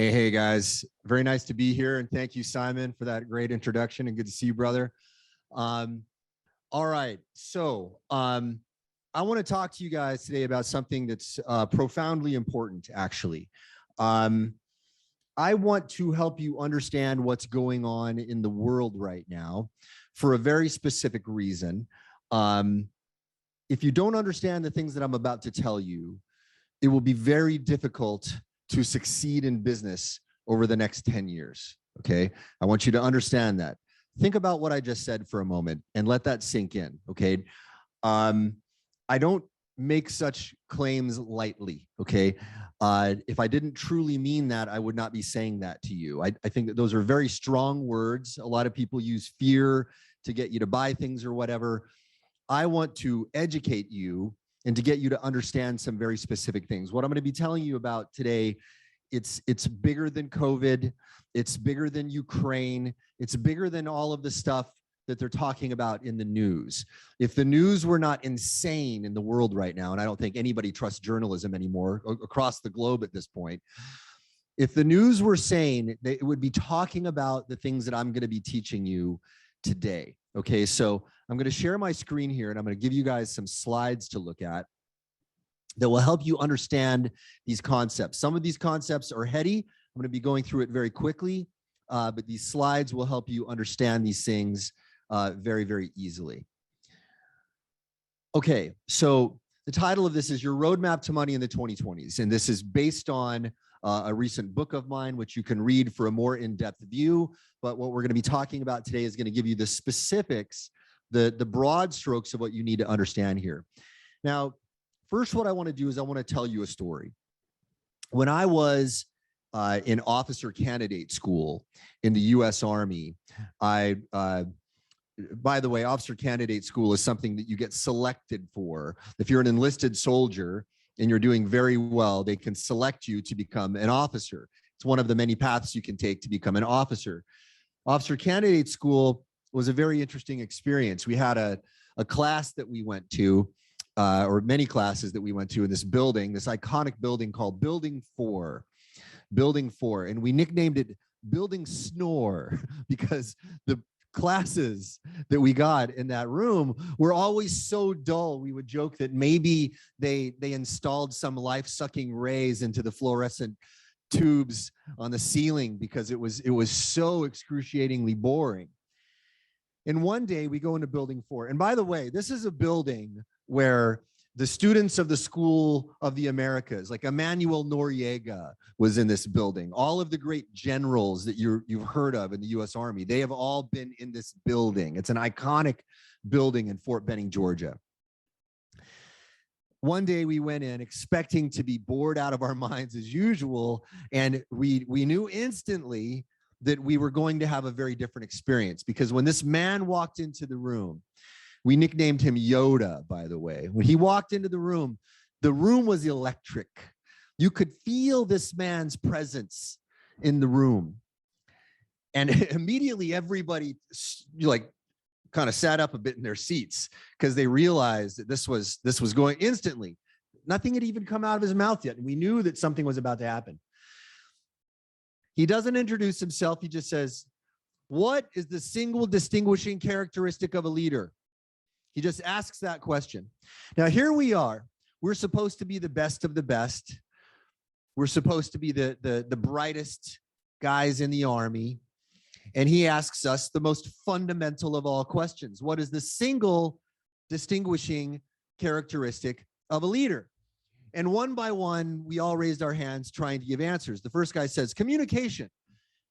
Hey guys, very nice to be here, and thank you, Simon, for that great introduction, and good to see you, brother. All right, so I want to talk to you guys today about something that's profoundly important, actually. I want to help you understand what's going on in the world right now for a very specific reason. If you don't understand the things that I'm about to tell you, it will be very difficult to succeed in business over the next 10 years, okay? I want you to understand that. Think about what I just said for a moment and let that sink in, okay? I don't make such claims lightly, okay? If I didn't truly mean that, I would not be saying that to you. I think that those are very strong words. A lot of people use fear to get you to buy things or whatever. I want to educate you and to get you to understand some very specific things. What I'm going to be telling you about today, it's bigger than COVID. It's bigger than Ukraine. It's bigger than all of the stuff that they're talking about in the news. If the news were not insane in the world right now, and I don't think anybody trusts journalism anymore across the globe at this point, if the news were sane, it would be talking about the things that I'm going to be teaching you today. Okay, so I'm going to share my screen here, and I'm going to give you guys some slides to look at that will help you understand these concepts. Some of these concepts are heady. I'm going to be going through it very quickly, but these slides will help you understand these things very, very easily. Okay, so the title of this is Your Roadmap to Money in the 2020s, and this is based on a recent book of mine, which you can read for a more in-depth view. But what we're going to be talking about today is going to give you the specifics, the broad strokes of what you need to understand here. Now, first, what I want to do is I want to tell you a story. When I was in officer candidate school in the U.S. Army, by the way, officer candidate school is something that you get selected for. If you're an enlisted soldier and you're doing very well, they can select you to become an officer. It's one of the many paths you can take to become an officer. Officer candidate school was a very interesting experience. We had a class that we went to, or many classes that we went to in this building, this iconic building called Building 4. Building 4. And we nicknamed it Building Snore because the classes that we got in that room were always so dull. We would joke that maybe they installed some life-sucking rays into the fluorescent tubes on the ceiling because it was so excruciatingly boring. And one day we go into Building 4. And by the way, this is a building where the students of the School of the Americas, like Emmanuel Noriega was in this building. All of the great generals that you've heard of in the U.S. Army, they have all been in this building. It's an iconic building in Fort Benning, Georgia. One day we went in expecting to be bored out of our minds as usual, and we knew instantly that we were going to have a very different experience, because when this man walked into the room, we nicknamed him Yoda, by the way. When he walked into the room was electric. You could feel this man's presence in the room. And immediately everybody kind of sat up a bit in their seats because they realized that this was going instantly. Nothing had even come out of his mouth yet. And we knew that something was about to happen. He doesn't introduce himself. He just says, "What is the single distinguishing characteristic of a leader?" He just asks that question. Now, here we are. We're supposed to be the best of the best. We're supposed to be the brightest guys in the Army. And he asks us the most fundamental of all questions. What is the single distinguishing characteristic of a leader? And one by one, we all raised our hands trying to give answers. The first guy says, communication.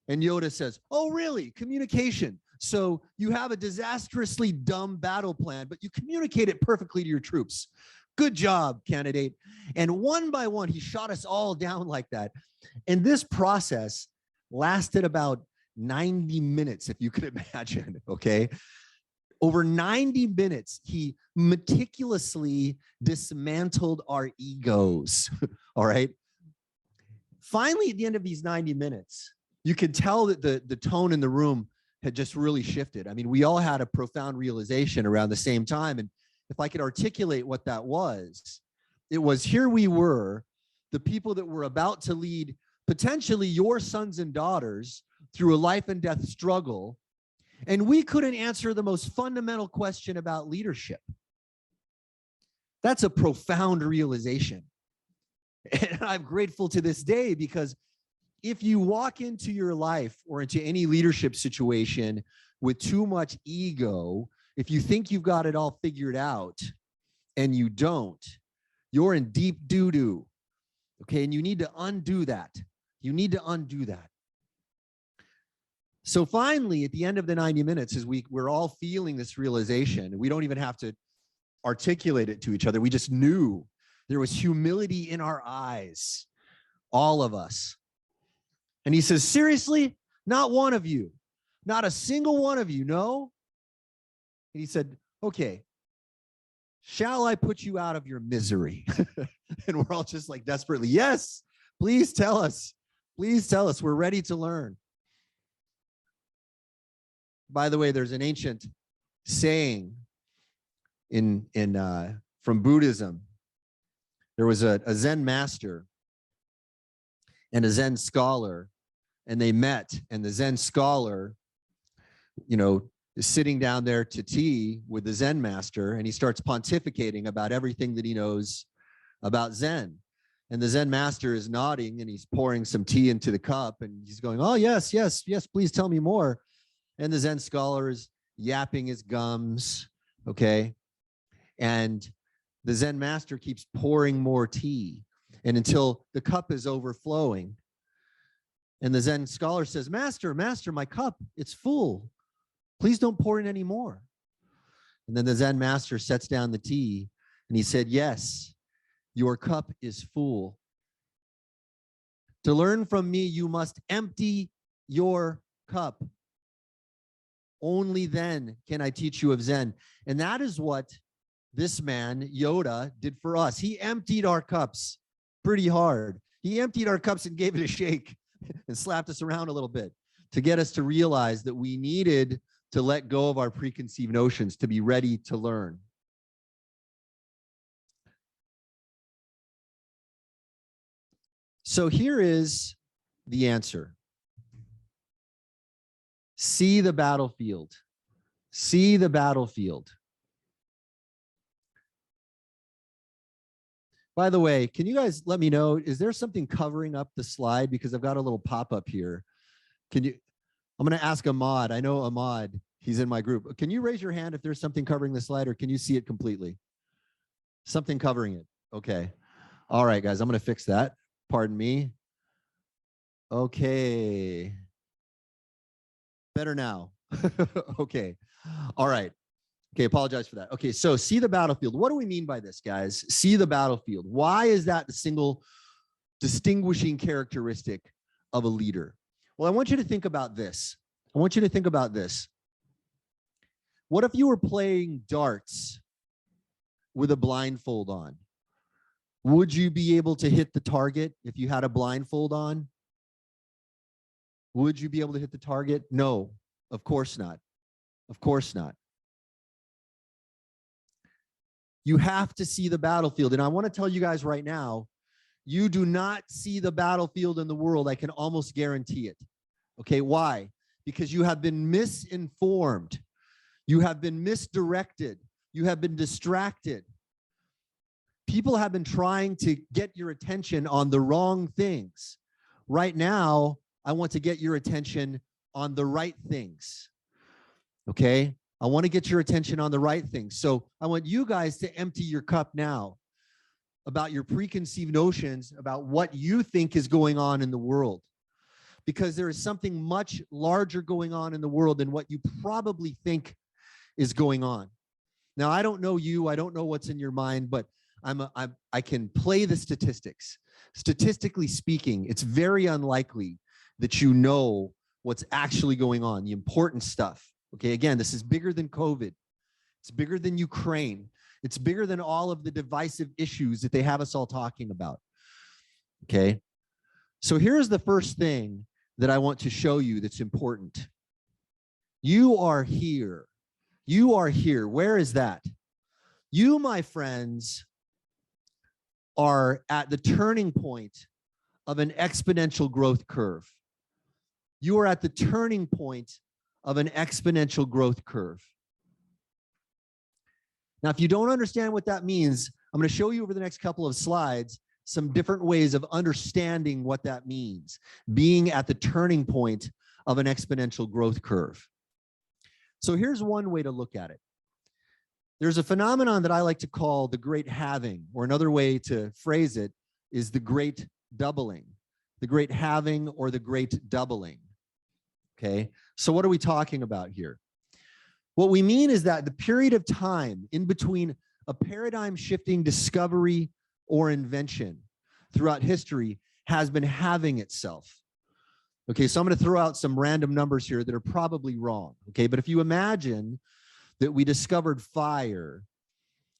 And Yoda says, oh, really? Communication. So you have a disastrously dumb battle plan, but you communicate it perfectly to your troops. Good job, candidate. And one by one, he shot us all down like that. And this process lasted about 90 minutes, if you could imagine, okay? Over 90 minutes, he meticulously dismantled our egos, all right? Finally, at the end of these 90 minutes, you could tell that the tone in the room had just really shifted. I mean, we all had a profound realization around the same time. And if I could articulate what that was, it was here we were, the people that were about to lead potentially your sons and daughters through a life and death struggle, and we couldn't answer the most fundamental question about leadership. That's a profound realization. And I'm grateful to this day, because if you walk into your life or into any leadership situation with too much ego, if you think you've got it all figured out and you don't, you're in deep doo-doo. Okay, and you need to undo that. You need to undo that. So finally, at the end of the 90 minutes, as we're all feeling this realization, we don't even have to articulate it to each other. We just knew. There was humility in our eyes, all of us. And he says, seriously, not one of you, not a single one of you, no? And he said, okay, shall I put you out of your misery? And we're all just like desperately, yes, please tell us. Please tell us. We're ready to learn. By the way, there's an ancient saying from Buddhism. There was a Zen master and a Zen scholar, and they met, and the Zen scholar, is sitting down there to tea with the Zen master, and he starts pontificating about everything that he knows about Zen. And the Zen master is nodding, and he's pouring some tea into the cup, and he's going, oh, yes, yes, yes, please tell me more. And the Zen scholar is yapping his gums, okay? And the Zen master keeps pouring more tea, and until the cup is overflowing. And the Zen scholar says, Master, my cup, it's full. Please don't pour in any more. And then the Zen master sets down the tea, and he said, yes, your cup is full. To learn from me, you must empty your cup. Only then can I teach you of Zen. And that is what this man, Yoda, did for us. He emptied our cups pretty hard. He emptied our cups and gave it a shake and slapped us around a little bit to get us to realize that we needed to let go of our preconceived notions to be ready to learn. So here is the answer. See the battlefield. See the battlefield. By the way, can you guys let me know, is there something covering up the slide? Because I've got a little pop-up here. I'm going to ask Ahmad. I know Ahmad, he's in my group. Can you raise your hand if there's something covering the slide, or can you see it completely? Something covering it. Okay. All right, guys, I'm going to fix that. Pardon me. Okay. Better now. Okay. All right. Okay, apologize for that. Okay, so see the battlefield. What do we mean by this, guys? See the battlefield. Why is that the single distinguishing characteristic of a leader? Well, I want you to think about this. I want you to think about this. What if you were playing darts with a blindfold on? Would you be able to hit the target if you had a blindfold on? Would you be able to hit the target? No, of course not. Of course not. You have to see the battlefield. And I want to tell you guys right now, you do not see the battlefield in the world. I can almost guarantee it. Okay, why? Because you have been misinformed. You have been misdirected. You have been distracted. People have been trying to get your attention on the wrong things. Right now, I want to get your attention on the right things. Okay? I want to get your attention on the right things. So I want you guys to empty your cup now about your preconceived notions about what you think is going on in the world. Because there is something much larger going on in the world than what you probably think is going on. Now, I don't know you. I don't know what's in your mind, but I can play the statistics. Statistically speaking, it's very unlikely that you know what's actually going on, the important stuff. Okay, again, this is bigger than COVID. It's bigger than Ukraine. It's bigger than all of the divisive issues that they have us all talking about. Okay, so here's the first thing that I want to show you that's important. You are here. You are here. Where is that? You, my friends, are at the turning point of an exponential growth curve. You are at the turning point of an exponential growth curve. Now, if you don't understand what that means, I'm going to show you over the next couple of slides some different ways of understanding what that means, being at the turning point of an exponential growth curve. So here's one way to look at it. There's a phenomenon that I like to call the great halving, or another way to phrase it is the great doubling, the great halving or the great doubling. Okay, so what are we talking about here? What we mean is that the period of time in between a paradigm shifting discovery or invention throughout history has been halving itself. Okay, so I'm going to throw out some random numbers here that are probably wrong. Okay, but if you imagine that we discovered fire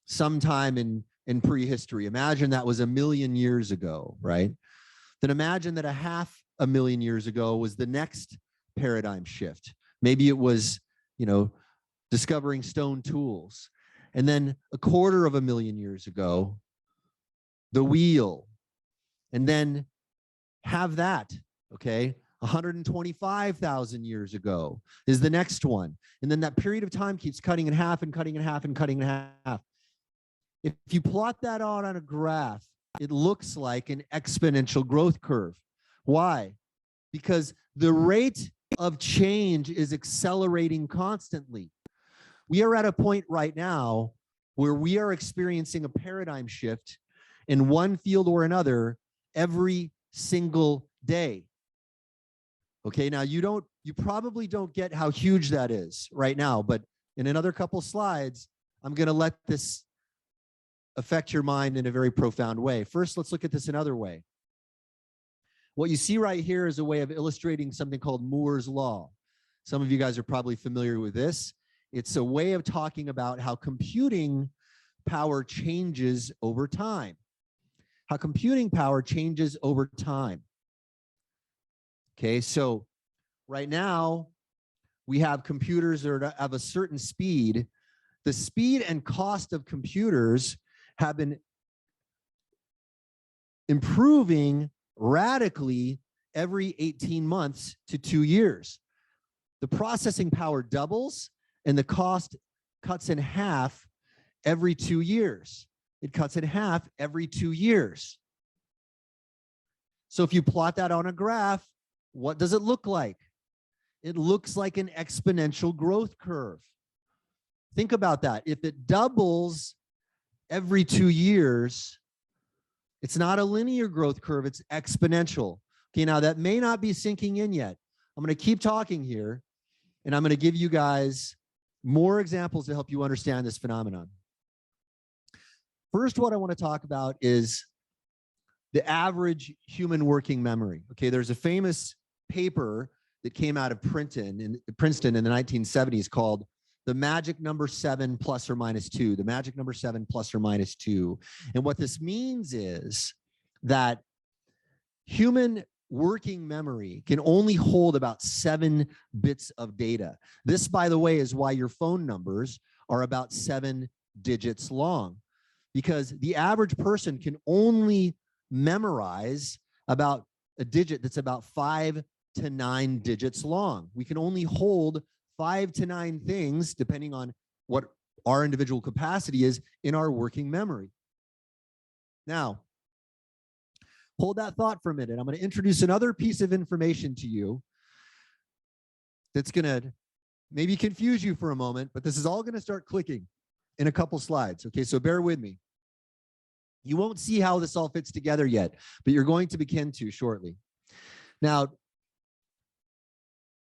sometime in prehistory, imagine that was 1 million years ago, right? Then imagine that 500,000 years ago was the next paradigm shift. Maybe it was, discovering stone tools. And then 250,000 years ago, the wheel. And then have that, okay? 125,000 years ago is the next one. And then that period of time keeps cutting in half and cutting in half and cutting in half. If you plot that out on a graph, it looks like an exponential growth curve. Why? Because the rate of change is accelerating constantly. We are at a point right now where we are experiencing a paradigm shift in one field or another every single day. Okay, now you probably don't get how huge that is right now, but in another couple slides, I'm going to let this affect your mind in a very profound way. First, let's look at this another way. What you see right here is a way of illustrating something called Moore's Law. Some of you guys are probably familiar with this. It's a way of talking about how computing power changes over time. How computing power changes over time. Okay, so right now we have computers that are of a certain speed. The speed and cost of computers have been improving radically every 18 months to 2 years. The processing power doubles and the cost cuts in half every 2 years. It cuts in half every 2 years. So if you plot that on a graph, what does it look like? It looks like an exponential growth curve. Think about that. If it doubles every 2 years, it's not a linear growth curve, it's exponential. Okay, now that may not be sinking in yet. I'm going to keep talking here, and I'm going to give you guys more examples to help you understand this phenomenon. First, what I want to talk about is the average human working memory. Okay, there's a famous paper that came out of Princeton in the 1970s called the magic number 7 plus or minus 2, the magic number 7 plus or minus 2. And what this means is that human working memory can only hold about 7 bits of data. This, by the way, is why your phone numbers are about 7 digits long, because the average person can only memorize about a digit that's about 5 to 9 digits long. We can only hold 5 to 9 things, depending on what our individual capacity is, in our working memory. Now, hold that thought for a minute. I'm going to introduce another piece of information to you that's going to maybe confuse you for a moment, but this is all going to start clicking in a couple slides. Okay, so bear with me. You won't see how this all fits together yet, but you're going to begin to shortly. Now,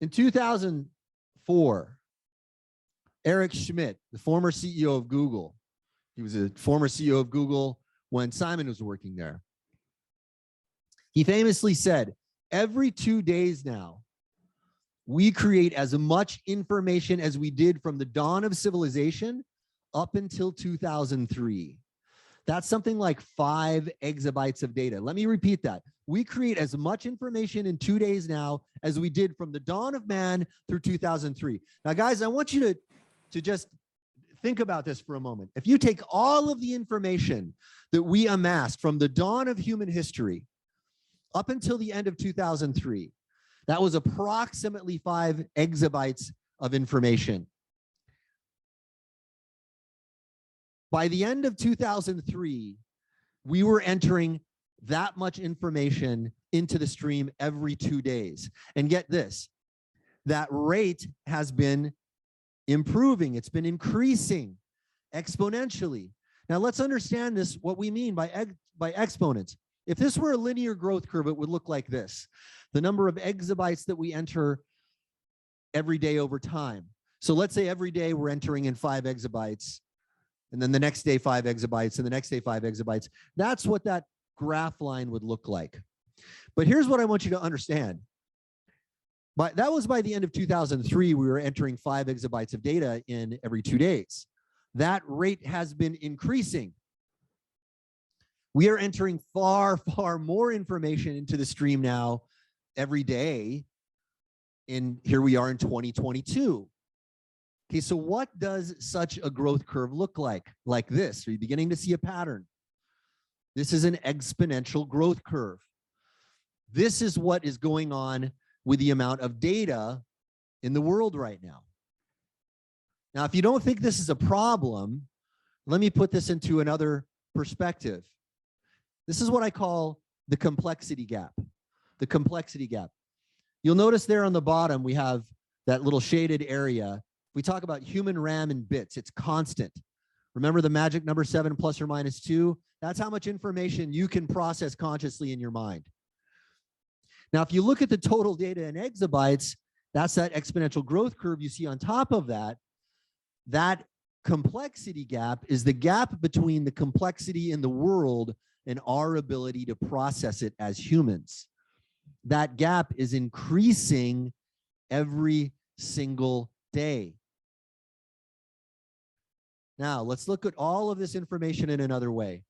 in 2004, Eric Schmidt, the former CEO of Google, he was a former CEO of Google when Simon was working there. He famously said, every 2 days now, we create as much information as we did from the dawn of civilization up until 2003. That's something like 5 exabytes of data. Let me repeat that. We create as much information in 2 days now as we did from the dawn of man through 2003. Now, guys, I want you to just think about this for a moment. If you take all of the information that we amassed from the dawn of human history up until the end of 2003. That was approximately 5 exabytes of information. By the end of 2003, we were entering that much information into the stream every 2 days. And get this, that rate has been improving. It's been increasing exponentially. Now let's understand this, what we mean by exponents. If this were a linear growth curve, it would look like this. The number of exabytes that we enter every day over time. So let's say every day we're entering in 5 exabytes, and then the next day 5 exabytes, and the next day 5 exabytes. That's what that graph line would look like. But here's what I want you to understand. But that was by the end of 2003, we were entering 5 exabytes of data in every 2 days. That rate has been increasing. We are entering far, far more information into the stream now every day. And here we are in 2022. Okay, so what does such a growth curve look like? Like this. Are you beginning to see a pattern? This is an exponential growth curve. This is what is going on with the amount of data in the world right now. Now, if you don't think this is a problem, let me put this into another perspective. This is what I call the complexity gap. The complexity gap. You'll notice there on the bottom, we have that little shaded area. We talk about human RAM in bits. It's constant. Remember the magic number 7 plus or minus 2? That's how much information you can process consciously in your mind. Now, if you look at the total data in exabytes, that's that exponential growth curve you see on top of that. That complexity gap is the gap between the complexity in the world and our ability to process it as humans. That gap is increasing every single day. Now, let's look at all of this information in another way.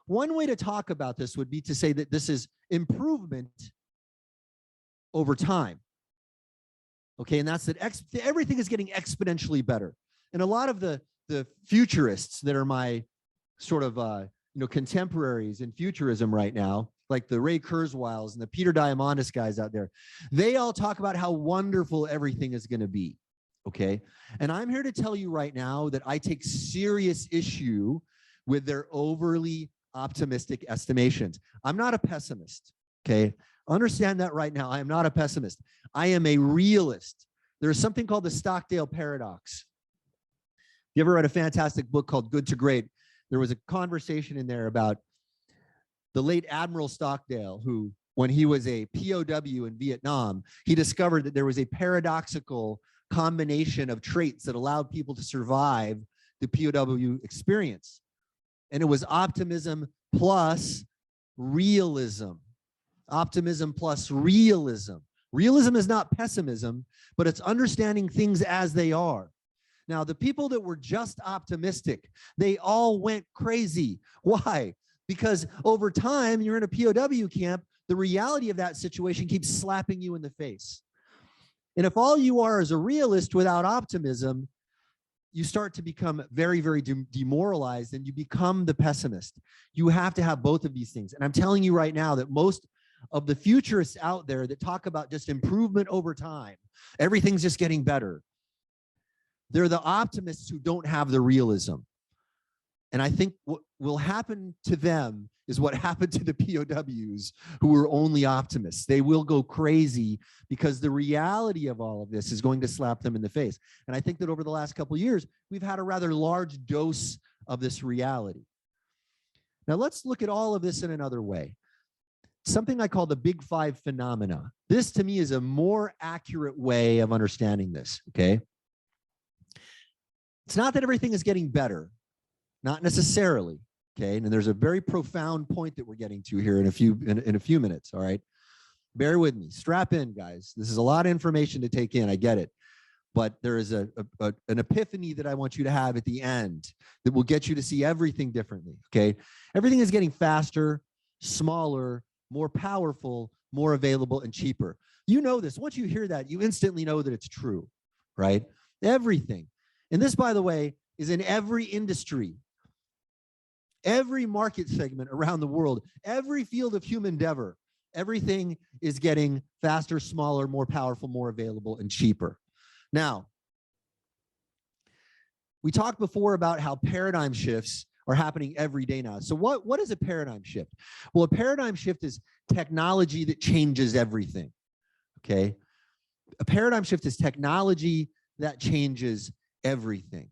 One way to talk about this would be to say that this is improvement over time. Okay, and that's that everything is getting exponentially better. And a lot of the futurists that are my sort of contemporaries in futurism right now, like the Ray Kurzweils and the Peter Diamandis guys out there, they all talk about how wonderful everything is going to be. Okay, and I'm here to tell you right now that I take serious issue with their overly optimistic estimations. I'm not a pessimist. Okay, understand that right now. I am not a pessimist. I am a realist. There's something called the Stockdale paradox. You ever read a fantastic book called Good to Great? There was a conversation in there about the late Admiral Stockdale, who, when he was a POW in Vietnam, he discovered that there was a paradoxical combination of traits that allowed people to survive the POW experience. And it was optimism plus realism. Optimism plus realism. Realism is not pessimism, but it's understanding things as they are. Now, the people that were just optimistic, they all went crazy. Why? Because over time, you're in a POW camp, the reality of that situation keeps slapping you in the face. And if all you are is a realist without optimism, you start to become very, very demoralized and you become the pessimist. You have to have both of these things. And I'm telling you right now that most of the futurists out there that talk about just improvement over time, everything's just getting better, they're the optimists who don't have the realism. And I think what will happen to them is what happened to the POWs who were only optimists. They will go crazy because the reality of all of this is going to slap them in the face. And I think that over the last couple of years, we've had a rather large dose of this reality. Now let's look at all of this in another way. Something I call the Big Five phenomena. This to me is a more accurate way of understanding this, okay? It's not that everything is getting better, not necessarily, okay? And there's a very profound point that we're getting to here in a few minutes, all right? Bear with me, strap in, guys. This is a lot of information to take in, I get it. But there is an epiphany that I want you to have at the end that will get you to see everything differently, okay? Everything is getting faster, smaller, more powerful, more available, and cheaper. You know this. Once you hear that, you instantly know that it's true, right? Everything. And this, by the way, is in every industry, every market segment around the world, every field of human endeavor, Everything is getting faster, smaller, more powerful, more available, and cheaper. Now, we talked before about how paradigm shifts are happening every day now. So what is a paradigm shift? Well, a paradigm shift is technology that changes everything, okay? A paradigm shift is technology that changes everything.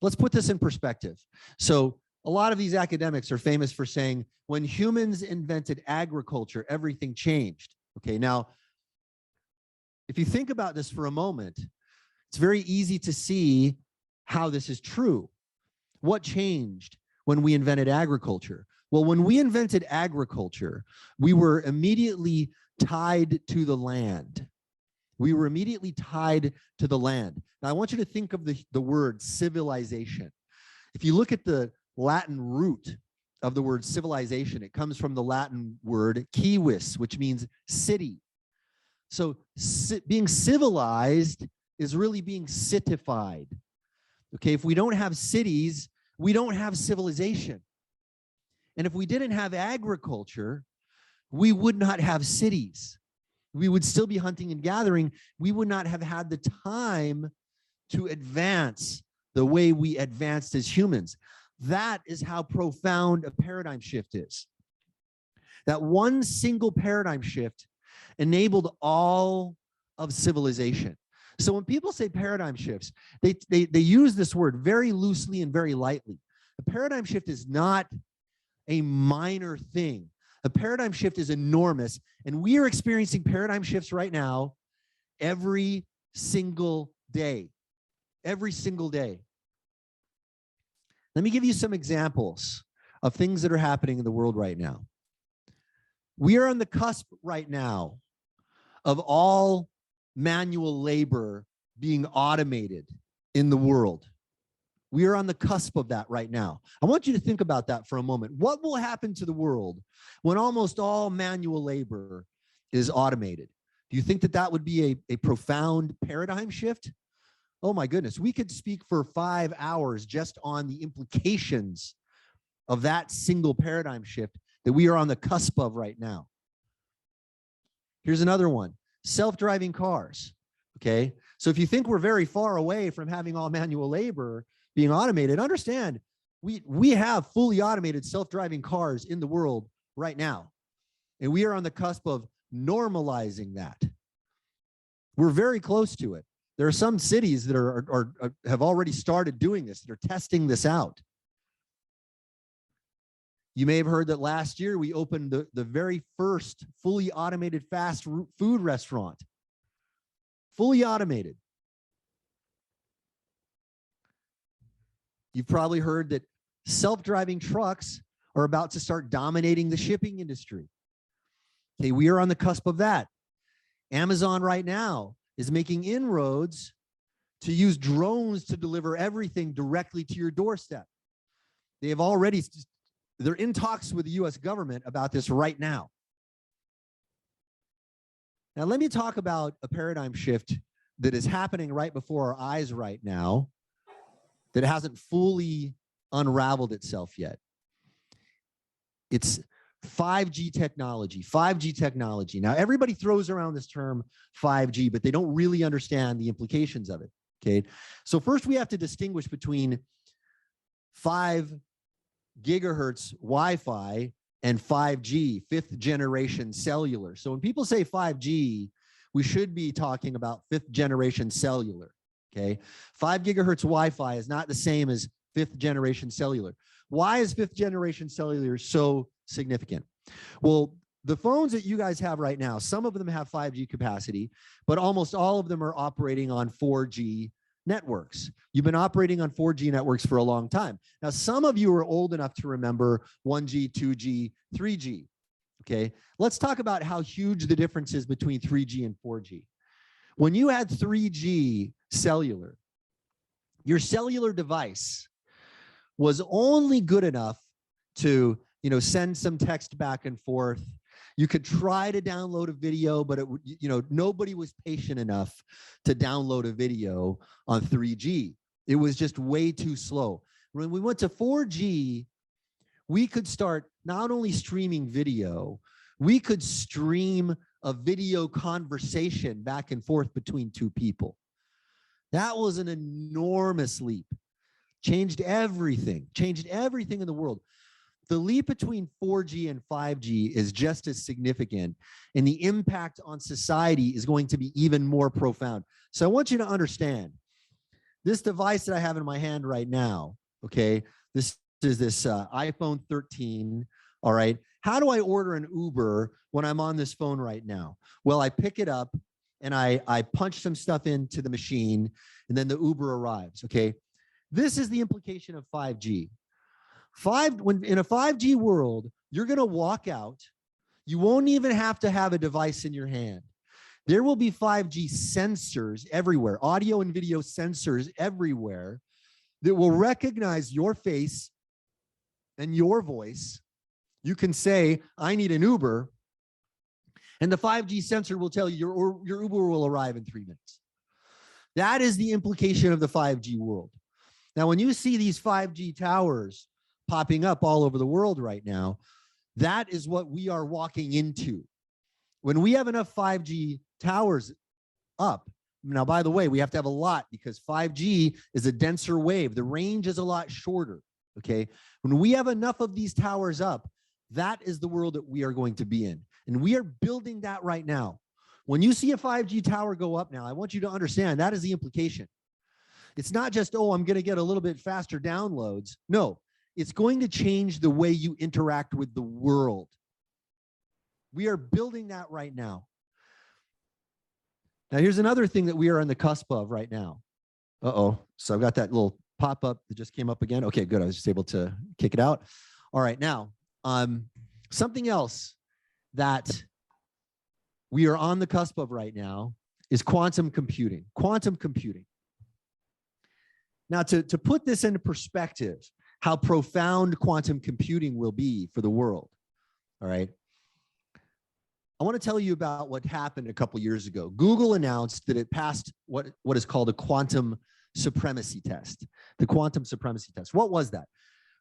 Let's put this in perspective. So a lot of these academics are famous for saying, when humans invented agriculture, everything changed. Okay, now, if you think about this for a moment, it's very easy to see how this is true. What changed when we invented agriculture? Well, when we invented agriculture, we were immediately tied to the land. We were immediately tied to the land. Now, I want you to think of the word civilization. If you look at the Latin root of the word civilization, it comes from the Latin word civis, which means city. So being civilized is really being citified. Okay, if we don't have cities, we don't have civilization. And if we didn't have agriculture, we would not have cities. We would still be hunting and gathering. We would not have had the time to advance the way we advanced as humans. That is how profound a paradigm shift is. That one single paradigm shift enabled all of civilization. So when people say paradigm shifts, they use this word very loosely and very lightly. A paradigm shift is not a minor thing. A paradigm shift is enormous, and we are experiencing paradigm shifts right now every single day. Every single day. Let me give you some examples of things that are happening in the world right now. We are on the cusp right now of all manual labor being automated in the world. We are on the cusp of that right now. I want you to think about that for a moment. What will happen to the world when almost all manual labor is automated? Do you think that that would be a profound paradigm shift? Oh my goodness, we could speak for 5 hours just on the implications of that single paradigm shift that we are on the cusp of right now. Here's another one, self-driving cars, okay? So if you think we're very far away from having all manual labor being automated, understand we have fully automated self-driving cars in the world right now. And we are on the cusp of normalizing that. We're very close to it. There are some cities that have already started doing this, that are testing this out. You may have heard that last year we opened the very first fully automated fast food restaurant. Fully automated. You've probably heard that self-driving trucks are about to start dominating the shipping industry. Okay, we are on the cusp of that. Amazon right now is making inroads to use drones to deliver everything directly to your doorstep. They have already, they're in talks with the US government about this right now. Now, let me talk about a paradigm shift that is happening right before our eyes right now that hasn't fully unraveled itself yet. It's 5G technology, 5G technology. Now, everybody throws around this term 5G, but they don't really understand the implications of it, okay? So first we have to distinguish between 5 gigahertz Wi-Fi and 5G, 5th generation cellular. So when people say 5G, we should be talking about 5th generation cellular, okay? 5 gigahertz Wi-Fi is not the same as 5th generation cellular. Why is 5th generation cellular so significant? Well, the phones that you guys have right now, some of them have 5G capacity, but almost all of them are operating on 4G networks. You've been operating on 4G networks for a long time. Now, some of you are old enough to remember 1G, 2G, 3G, okay? Let's talk about how huge the difference is between 3G and 4G. When you had 3G cellular, your cellular device was only good enough to, send some text back and forth. You could try to download a video, but nobody was patient enough to download a video on 3G. It was just way too slow. When we went to 4G, we could start not only streaming video, We could stream a video conversation back and forth between two people. That was an enormous leap. Changed everything in the world. The leap between 4G and 5G is just as significant, and the impact on society is going to be even more profound. So I want you to understand this device that I have in my hand right now, okay? This is this iPhone 13, all right? How do I order an Uber when I'm on this phone right now? Well, I pick it up and I punch some stuff into the machine, and then the Uber arrives, okay? This is the implication of 5G. When in a 5G world, you're going to walk out. You won't even have to have a device in your hand. There will be 5G sensors everywhere, audio and video sensors everywhere that will recognize your face and your voice. You can say, I need an Uber, and the 5G sensor will tell you your Uber will arrive in 3 minutes. That is the implication of the 5G world. Now, when you see these 5G towers popping up all over the world right now, that is what we are walking into. When we have enough 5G towers up, now, by the way, we have to have a lot because 5G is a denser wave. The range is a lot shorter, okay? When we have enough of these towers up, that is the world that we are going to be in. And we are building that right now. When you see a 5G tower go up now, I want you to understand that is the implication. It's not just, oh, I'm going to get a little bit faster downloads. No, it's going to change the way you interact with the world. We are building that right now. Now, here's another thing that we are on the cusp of right now. Uh-oh. So I've got that little pop-up that just came up again. Okay, good. I was just able to kick it out. All right, now, something else that we are on the cusp of right now is quantum computing. Quantum computing. Now, to put this into perspective, how profound quantum computing will be for the world, all right? I want to tell you about what happened a couple years ago. Google announced that it passed what is called a quantum supremacy test, the quantum supremacy test. What was that?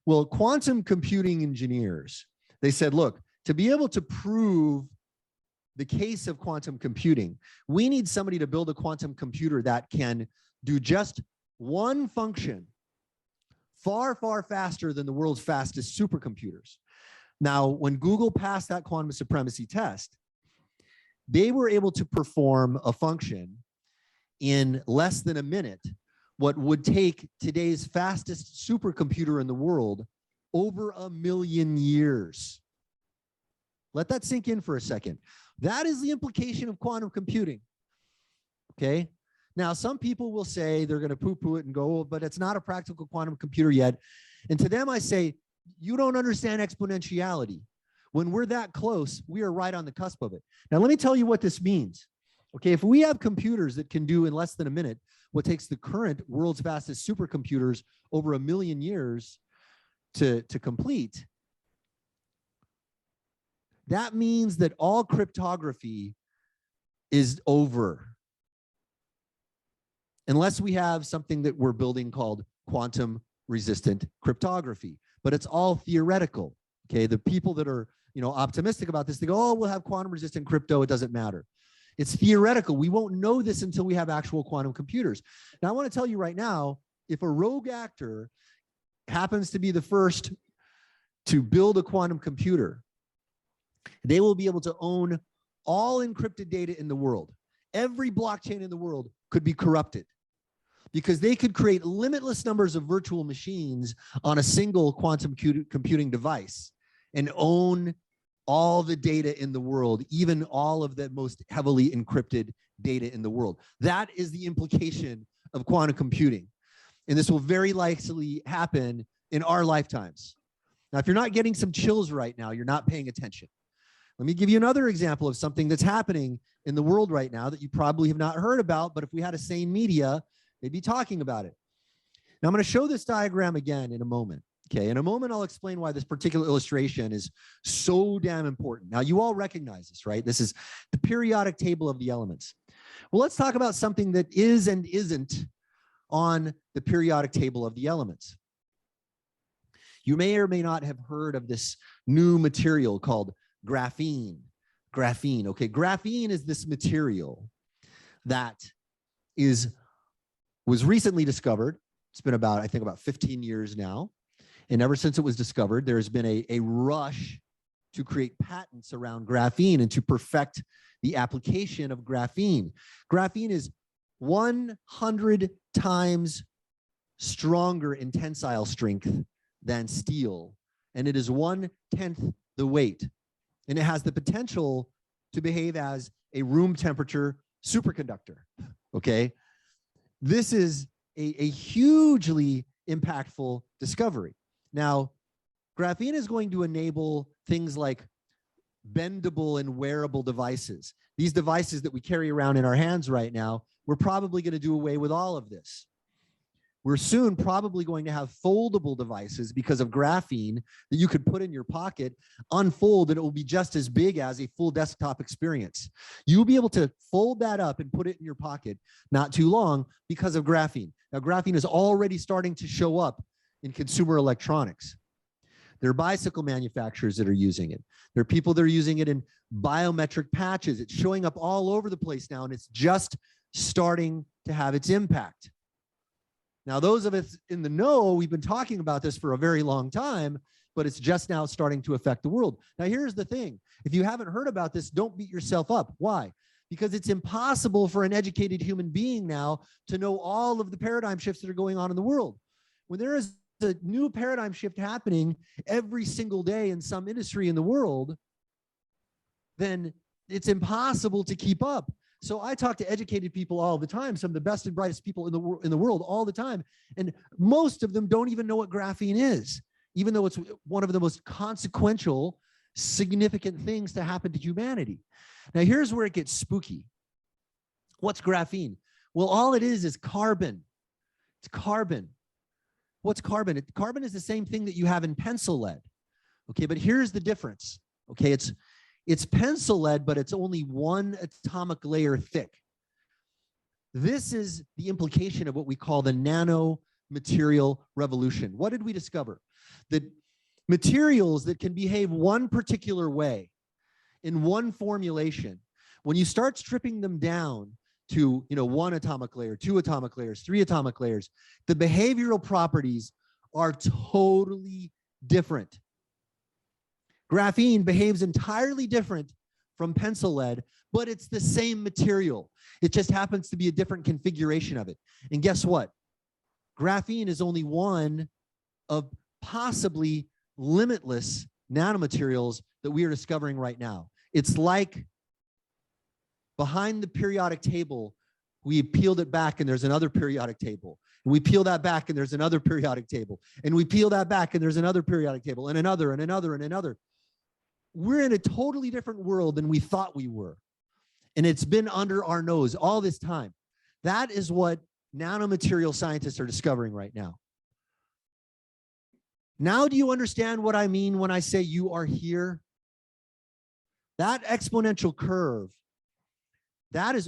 Well, quantum computing engineers, they said, look, to be able to prove the case of quantum computing, we need somebody to build a quantum computer that can do just one function far, far faster than the world's fastest supercomputers. Now, when Google passed that quantum supremacy test, they were able to perform a function in less than a minute, what would take today's fastest supercomputer in the world over 1 million years. Let that sink in for a second. That is the implication of quantum computing, okay? Now, some people will say they're going to poo-poo it and go, oh, but it's not a practical quantum computer yet. And to them, I say, you don't understand exponentiality. When we're that close, we are right on the cusp of it. Now, let me tell you what this means. Okay, if we have computers that can do in less than a minute what takes the current world's fastest supercomputers over 1 million years to complete, that means that all cryptography is over. Unless we have something that we're building called quantum resistant cryptography, but it's all theoretical. Okay, the people that are optimistic about this, they go, oh, we'll have quantum resistant crypto, it doesn't matter. It's theoretical. We won't know this until we have actual quantum computers. Now, I want to tell you right now, if a rogue actor happens to be the first to build a quantum computer, they will be able to own all encrypted data in the world. Every blockchain in the world could be corrupted because they could create limitless numbers of virtual machines on a single quantum computing device and own all the data in the world, even all of the most heavily encrypted data in the world. That is the implication of quantum computing. And this will very likely happen in our lifetimes. Now, if you're not getting some chills right now, you're not paying attention. Let me give you another example of something that's happening in the world right now that you probably have not heard about, but if we had a sane media, they'd be talking about it. Now, I'm going to show this diagram again in a moment. Okay, in a moment, I'll explain why this particular illustration is so damn important. Now, you all recognize this, right? This is the periodic table of the elements. Well, let's talk about something that is and isn't on the periodic table of the elements. You may or may not have heard of this new material called graphene. Graphene. Okay, graphene is this material that was recently discovered. It's been I think about 15 years now. And ever since it was discovered, there's been a rush to create patents around graphene and to perfect the application of graphene. Graphene is 100 times stronger in tensile strength than steel, and it is 1/10 the weight. And it has the potential to behave as a room temperature superconductor. Okay, this is a hugely impactful discovery. Now, graphene is going to enable things like bendable and wearable devices. These devices that we carry around in our hands right now, we're probably going to do away with all of this. We're soon probably going to have foldable devices because of graphene that you could put in your pocket, unfold, and it will be just as big as a full desktop experience. You'll be able to fold that up and put it in your pocket not too long because of graphene. Now, graphene is already starting to show up in consumer electronics. There are bicycle manufacturers that are using it. There are people that are using it in biometric patches. It's showing up all over the place now, and it's just starting to have its impact. Now, those of us in the know, we've been talking about this for a very long time, but it's just now starting to affect the world. Now, here's the thing. If you haven't heard about this, don't beat yourself up. Why? Because it's impossible for an educated human being now to know all of the paradigm shifts that are going on in the world. When there is a new paradigm shift happening every single day in some industry in the world, then it's impossible to keep up. So I talk to educated people all the time, some of the best and brightest people in the world all the time. And most of them don't even know what graphene is, even though it's one of the most consequential, significant things to happen to humanity. Now, here's where it gets spooky. What's graphene? Well, all it is carbon. It's carbon. What's carbon? Carbon is the same thing that you have in pencil lead. Okay, but here's the difference. Okay, it's pencil lead, but it's only 1 atomic layer thick. This is the implication of what we call the nanomaterial revolution. What did we discover? That materials that can behave one particular way in one formulation, when you start stripping them down to 1 atomic layer, 2 atomic layers, 3 atomic layers, the behavioral properties are totally different. Graphene behaves entirely different from pencil lead, but it's the same material. It just happens to be a different configuration of it. And guess what? Graphene is only one of possibly limitless nanomaterials that we are discovering right now. It's like behind the periodic table, we peeled it back and there's another periodic table. And we peel that back and there's another periodic table. And we peel that back and there's another periodic table and another and another and another. We're in a totally different world than we thought we were. And it's been under our nose all this time. That is what nanomaterial scientists are discovering right now. Now, do you understand what I mean when I say you are here? That exponential curve,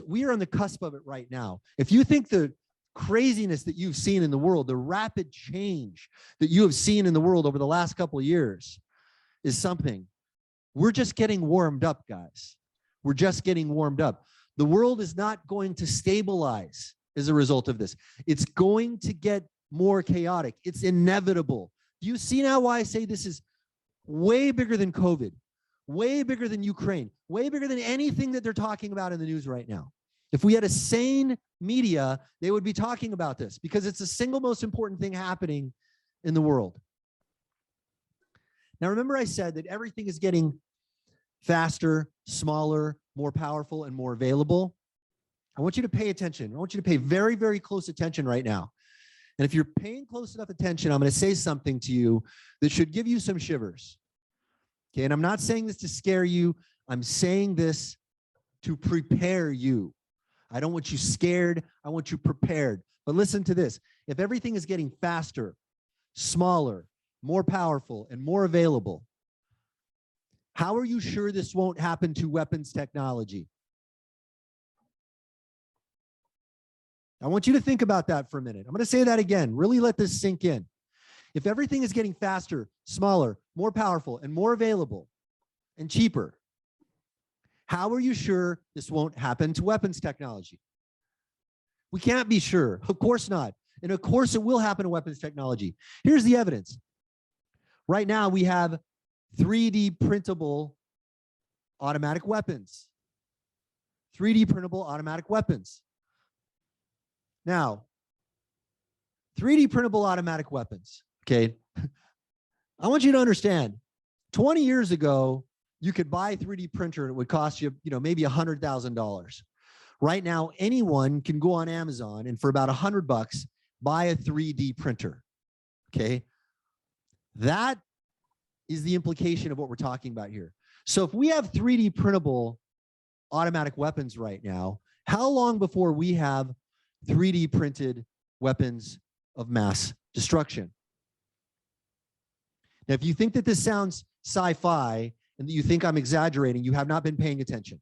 we are on the cusp of it right now. If you think the craziness that you've seen in the world, the rapid change that you have seen in the world over the last couple of years is something, we're just getting warmed up, guys. We're just getting warmed up. The world is not going to stabilize as a result of this. It's going to get more chaotic. It's inevitable. Do you see now why I say this is way bigger than COVID, way bigger than Ukraine, way bigger than anything that they're talking about in the news right now? If we had a sane media, they would be talking about this because it's the single most important thing happening in the world. Now, remember I said that everything is getting faster, smaller, more powerful, and more available. I want you to pay attention. I want you to pay very, very close attention right now. And if you're paying close enough attention, I'm going to say something to you that should give you some shivers. Okay, and I'm not saying this to scare you. I'm saying this to prepare you. I don't want you scared. I want you prepared. But listen to this. If everything is getting faster, smaller, more powerful, and more available, how are you sure this won't happen to weapons technology? I want you to think about that for a minute. I'm going to say that again. Really let this sink in. If everything is getting faster, smaller, more powerful, and more available, and cheaper, How are you sure this won't happen to weapons technology? We can't be sure. Of course not. And of course it will happen to weapons technology. Here's the evidence. Right now we have 3D printable automatic weapons. 3D printable automatic weapons. Now, 3D printable automatic weapons, okay? I want you to understand, 20 years ago, you could buy a 3D printer and it would cost you, maybe $100,000. Right now, anyone can go on Amazon and for about $100 buy a 3D printer, okay? That is the implication of what we're talking about here. So if we have 3D printable automatic weapons right now, how long before we have 3D printed weapons of mass destruction? Now, if you think that this sounds sci-fi and that you think I'm exaggerating, you have not been paying attention.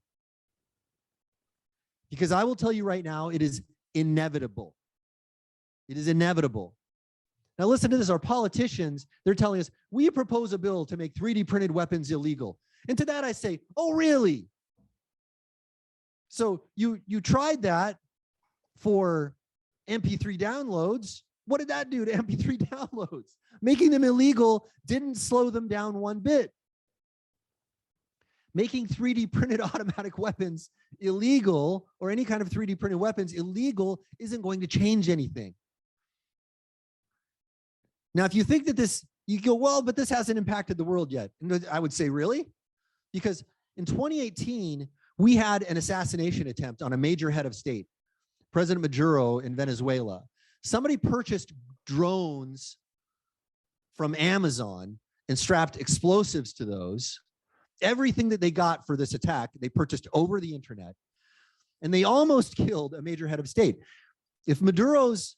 Because I will tell you right now, it is inevitable. It is inevitable. Now listen to this, our politicians, they're telling us, we propose a bill to make 3D printed weapons illegal. And to that I say, oh, really? So you tried that for MP3 downloads. What did that do to MP3 downloads? Making them illegal didn't slow them down one bit. Making 3D printed automatic weapons illegal, or any kind of 3D printed weapons illegal, isn't going to change anything. Now, if you think that this, you go, well, but this hasn't impacted the world yet. And I would say, really? Because in 2018, we had an assassination attempt on a major head of state, President Maduro in Venezuela. Somebody purchased drones from Amazon and strapped explosives to those. Everything that they got for this attack, they purchased over the internet. And they almost killed a major head of state. If Maduro's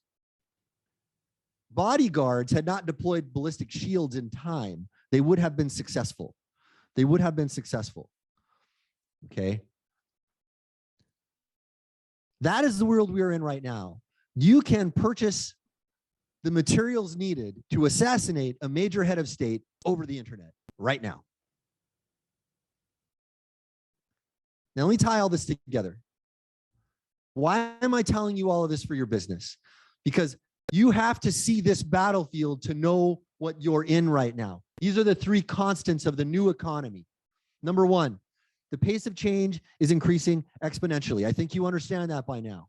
bodyguards had not deployed ballistic shields in time, they would have been successful. They would have been successful. Okay. That is the world we are in right now. You can purchase the materials needed to assassinate a major head of state over the internet right now. Now, let me tie all this together. Why am I telling you all of this for your business? Because you have to see this battlefield to know what you're in right now. These are the three constants of the new economy. Number one, the pace of change is increasing exponentially. I think you understand that by now.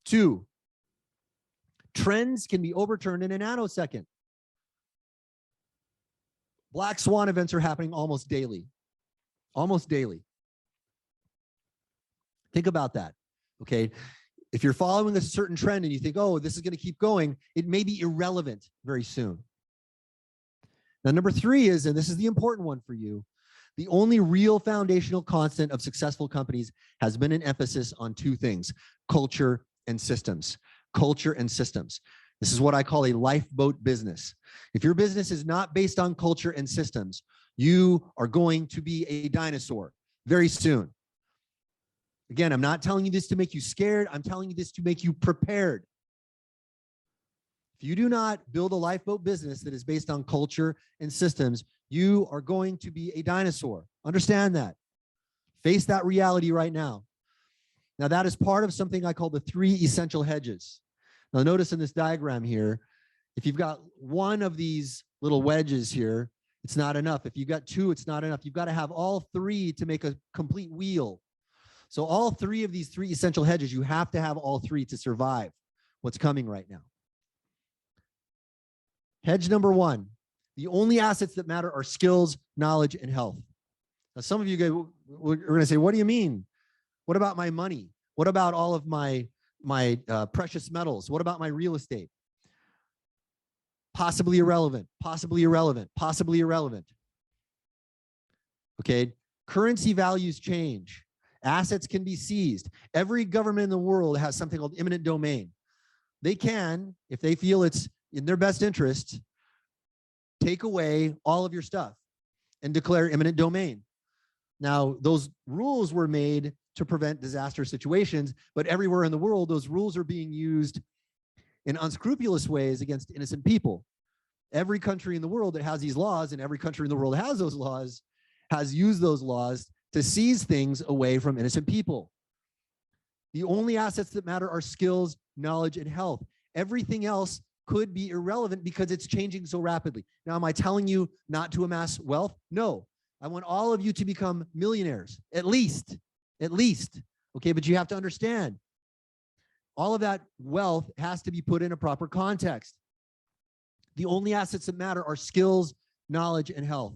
Two, trends can be overturned in a nanosecond. Black swan events are happening almost daily. Almost daily. Think about that, okay? If you're following a certain trend and you think, oh, this is going to keep going, it may be irrelevant very soon. Now, number three is, and this is the important one for you, the only real foundational constant of successful companies has been an emphasis on two things: culture and systems. Culture and systems. This is what I call a lifeboat business. If your business is not based on culture and systems, you are going to be a dinosaur very soon. Again, I'm not telling you this to make you scared. I'm telling you this to make you prepared. If you do not build a lifeboat business that is based on culture and systems, you are going to be a dinosaur. Understand that. Face that reality right now. Now, that is part of something I call the three essential hedges. Now, notice in this diagram here, if you've got one of these little wedges here, it's not enough. If you've got two, it's not enough. You've got to have all three to make a complete wheel. So all three of these three essential hedges, you have to have all three to survive what's coming right now. Hedge number one, the only assets that matter are skills, knowledge, and health. Now, some of you guys are going to say, what do you mean? What about my money? What about all of my precious metals? What about my real estate? Possibly irrelevant, possibly irrelevant, possibly irrelevant. Okay, currency values change. Assets can be seized. Every government in the world has something called eminent domain. They can, if they feel it's in their best interest, take away all of your stuff and declare eminent domain. Now, those rules were made to prevent disaster situations, but everywhere in the world, those rules are being used in unscrupulous ways against innocent people. Every country in the world that has these laws, and every country in the world that has those laws, has used those laws to seize things away from innocent people. The only assets that matter are skills, knowledge, and health. Everything else could be irrelevant because it's changing so rapidly. Now, am I telling you not to amass wealth? No. I want all of you to become millionaires, at least. Okay, but you have to understand, all of that wealth has to be put in a proper context. The only assets that matter are skills, knowledge, and health.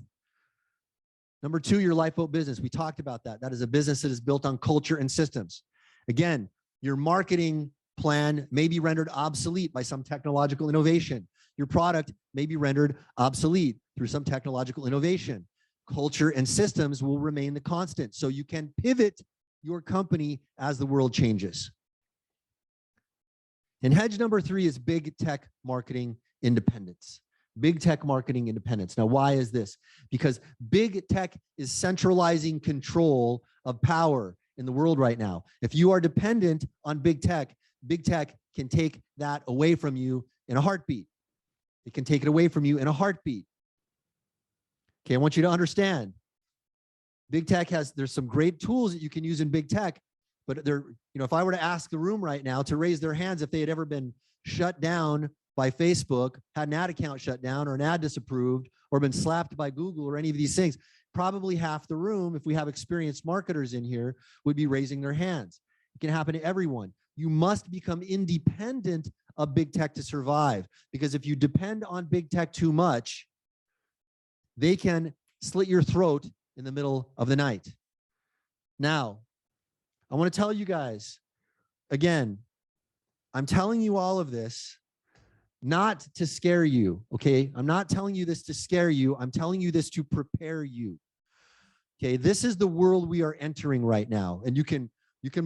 Number two, your lifeboat business. We talked about that. That is a business that is built on culture and systems. Again, your marketing plan may be rendered obsolete by some technological innovation. Your product may be rendered obsolete through some technological innovation. Culture and systems will remain the constant. So you can pivot your company as the world changes. And hedge number three is big tech marketing independence. Big tech marketing independence. Now, why is this? Because big tech is centralizing control of power in the world right now. If you are dependent on big tech can take that away from you in a heartbeat. It can take it away from you in a heartbeat. Okay, I want you to understand. Big tech there's some great tools that you can use in big tech, but if I were to ask the room right now to raise their hands if they had ever been shut down by Facebook, had an ad account shut down or an ad disapproved or been slapped by Google or any of these things, probably half the room, if we have experienced marketers in here, would be raising their hands. It can happen to everyone. You must become independent of big tech to survive, because if you depend on big tech too much, they can slit your throat in the middle of the night. Now, I want to tell you guys, again, I'm telling you all of this not to scare you, okay? I'm not telling you this to scare you. I'm telling you this to prepare you. Okay, this is the world we are entering right now. And you can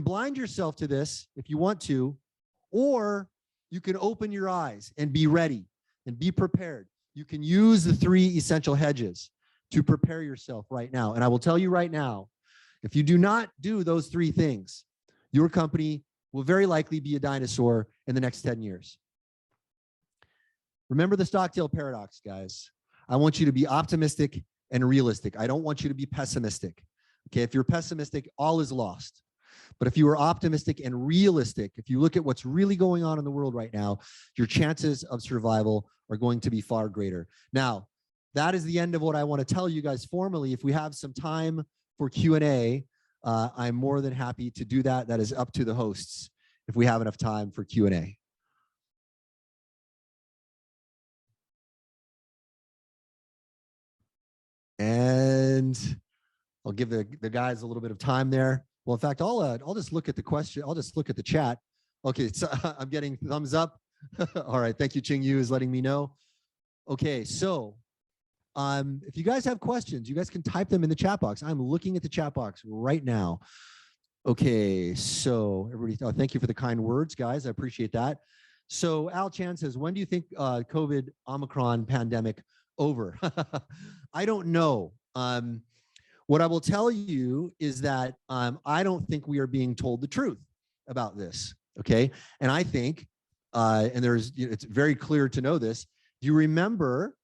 blind yourself to this if you want to, or you can open your eyes and be ready and be prepared. You can use the three essential hedges to prepare yourself right now. And I will tell you right now, if you do not do those three things, your company will very likely be a dinosaur in the next 10 years. Remember the Stockdale paradox, guys. I want you to be optimistic and realistic. I don't want you to be pessimistic. Okay, if you're pessimistic, all is lost. But if you are optimistic and realistic, if you look at what's really going on in the world right now, your chances of survival are going to be far greater. Now, that is the end of what I want to tell you guys formally. If we have some time for Q&A, I'm more than happy to do that. That is up to the hosts if we have enough time for Q&A. And I'll give the guys a little bit of time there. Well, in fact, I'll just look at the question. I'll just look at the chat. Okay, so I'm getting thumbs up. All right, thank you. Ching Yu is letting me know. Okay, so if you guys have questions, you guys can type them in the chat box. I'm looking at the chat box right now. Okay, so everybody, thank you for the kind words, guys. I appreciate that. So Al Chan says, when do you think COVID Omicron pandemic over? I don't know. What I will tell you is that I don't think we are being told the truth about this. Okay, and I think, and it's very clear to know this. Do you remember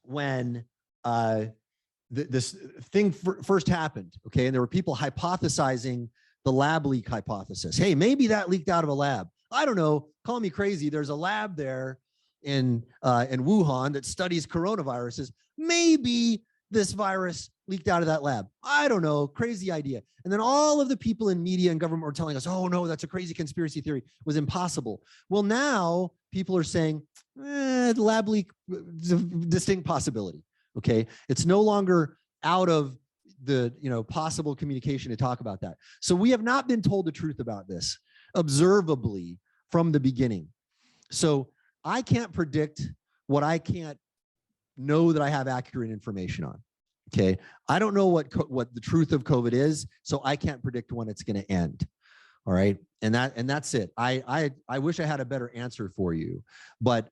when this thing first happened? Okay, and there were people hypothesizing the lab leak hypothesis. Hey, maybe that leaked out of a lab. I don't know. Call me crazy. There's a lab there in Wuhan that studies coronaviruses. Maybe this virus leaked out of that lab. I don't know, crazy idea. And then all of the people in media and government were telling us, oh no, that's a crazy conspiracy theory. It was impossible. Well, now people are saying, the lab leak is a distinct possibility. Okay, it's no longer out of the possible communication to talk about that. So we have not been told the truth about this observably from the beginning. So I can't predict what I can't know that I have accurate information on. Okay, I don't know what the truth of COVID is, so I can't predict when it's going to end. All right, and that's it. I wish I had a better answer for you, but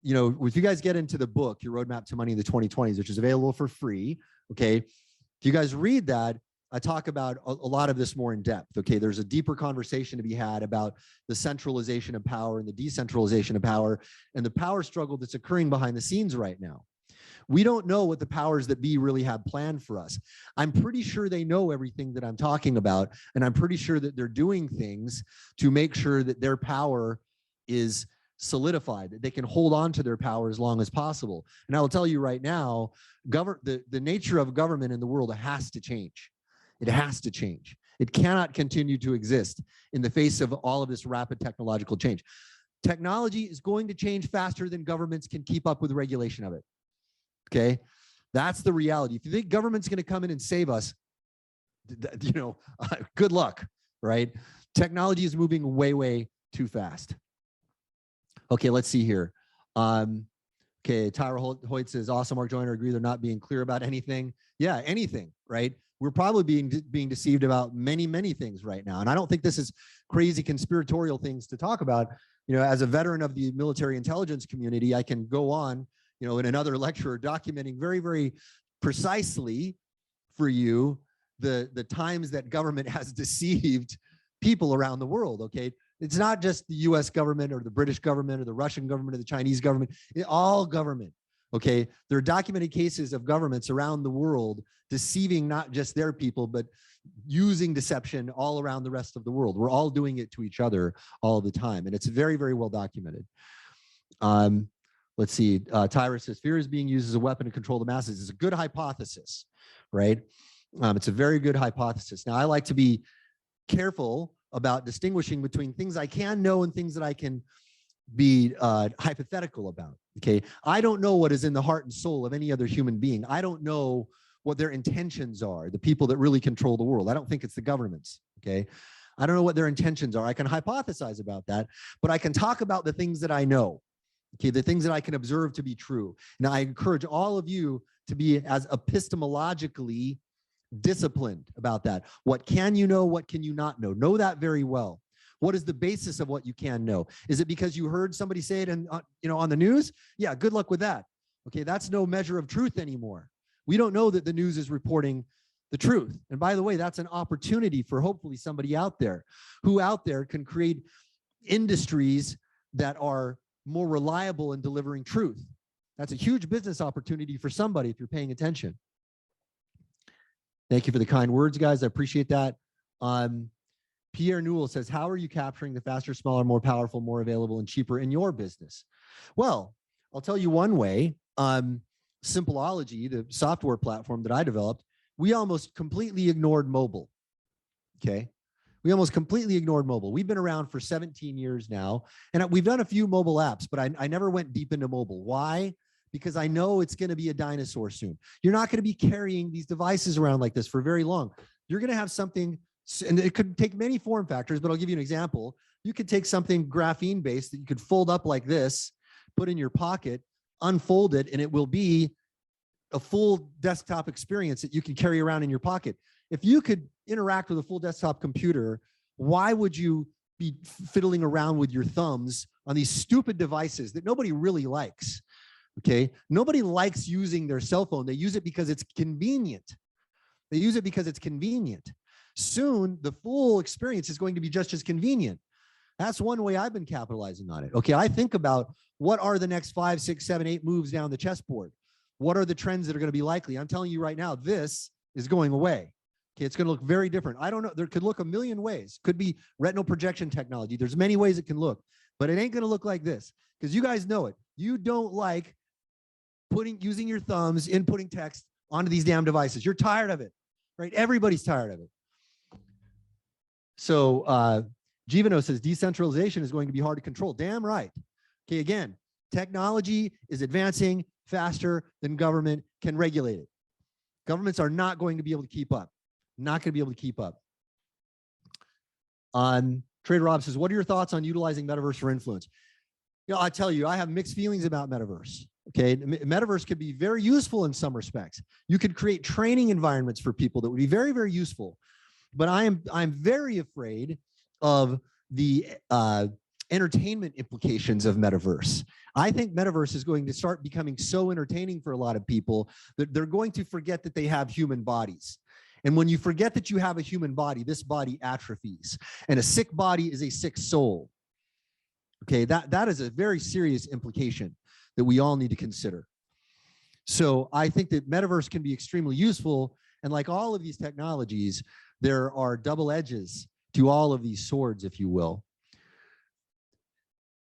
if you guys get into the book, Your Roadmap to Money in the 2020s, which is available for free, okay, if you guys read that, I talk about a lot of this more in depth. Okay, there's a deeper conversation to be had about the centralization of power and the decentralization of power and the power struggle that's occurring behind the scenes right now. We don't know what the powers that be really have planned for us. I'm pretty sure they know everything that I'm talking about, and I'm pretty sure that they're doing things to make sure that their power is solidified, that they can hold on to their power as long as possible. And I will tell you right now, the nature of government in the world has to change. It has to change. It cannot continue to exist in the face of all of this rapid technological change. Technology is going to change faster than governments can keep up with regulation of it. Okay, that's the reality. If you think government's going to come in and save us, good luck, right? Technology is moving way, way too fast. Okay, let's see here. Okay, Tyra Hoyt says, awesome, Mark Joyner, agree they're not being clear about anything. Yeah, anything, right? We're probably being deceived about many, many things right now. And I don't think this is crazy conspiratorial things to talk about. As a veteran of the military intelligence community, I can go on, in another lecture documenting very, very precisely for you the times that government has deceived people around the world, okay? It's not just the US government or the British government or the Russian government or the Chinese government, all government, okay? There are documented cases of governments around the world deceiving not just their people, but using deception all around the rest of the world. We're all doing it to each other all the time, and it's very, very well documented. Let's see, Tyra says, fear is being used as a weapon to control the masses. It's a good hypothesis, right? It's a very good hypothesis. Now, I like to be careful about distinguishing between things I can know and things that I can be hypothetical about, okay? I don't know what is in the heart and soul of any other human being. I don't know what their intentions are, the people that really control the world. I don't think it's the governments, okay? I don't know what their intentions are. I can hypothesize about that, but I can talk about the things that I know, okay, the things that I can observe to be true. Now, I encourage all of you to be as epistemologically disciplined about that. What can you know? What can you not know? Know that very well. What is the basis of what you can know? Is it because you heard somebody say it and on the news? Yeah, good luck with that. Okay, that's no measure of truth anymore. We don't know that the news is reporting the truth. And by the way, that's an opportunity for hopefully somebody out there who can create industries that are more reliable in delivering truth. That's a huge business opportunity for somebody if you're paying attention. Thank you for the kind words, guys. I appreciate that. Pierre Newell says, how are you capturing the faster, smaller, more powerful, more available, and cheaper in your business? Well, I'll tell you one way. Simpleology, the software platform that I developed, we almost completely ignored mobile, okay? We almost completely ignored mobile. We've been around for 17 years now, and we've done a few mobile apps, but I never went deep into mobile. Why? Because I know it's going to be a dinosaur soon. You're not going to be carrying these devices around like this for very long. You're going to have something, and it could take many form factors, but I'll give you an example. You could take something graphene-based that you could fold up like this, put in your pocket, unfold it, and it will be a full desktop experience that you can carry around in your pocket. If you could interact with a full desktop computer, why would you be fiddling around with your thumbs on these stupid devices that nobody really likes? Okay, nobody likes using their cell phone. They use it because it's convenient. They use it because it's convenient. Soon, the full experience is going to be just as convenient. That's one way I've been capitalizing on it. Okay, I think about what are the next 5, 6, 7, 8 moves down the chessboard? What are the trends that are going to be likely? I'm telling you right now, this is going away. Okay, it's going to look very different. I don't know. There could look a million ways. Could be retinal projection technology. There's many ways it can look, but it ain't going to look like this because you guys know it. You don't like using your thumbs, inputting text onto these damn devices. You're tired of it, right? Everybody's tired of it. So Givano says decentralization is going to be hard to control. Damn right. Okay, again, technology is advancing faster than government can regulate it. Governments are not going to be able to keep up. Not going to be able to keep up. Trader Rob says, what are your thoughts on utilizing metaverse for influence? I tell you, I have mixed feelings about metaverse. Okay, metaverse could be very useful in some respects. You could create training environments for people that would be very, very useful. But I'm very afraid of the entertainment implications of metaverse. I think metaverse is going to start becoming so entertaining for a lot of people that they're going to forget that they have human bodies. And when you forget that you have a human body, this body atrophies. And a sick body is a sick soul. Okay, that is a very serious implication that we all need to consider. So I think that metaverse can be extremely useful. And like all of these technologies, there are double edges to all of these swords, if you will.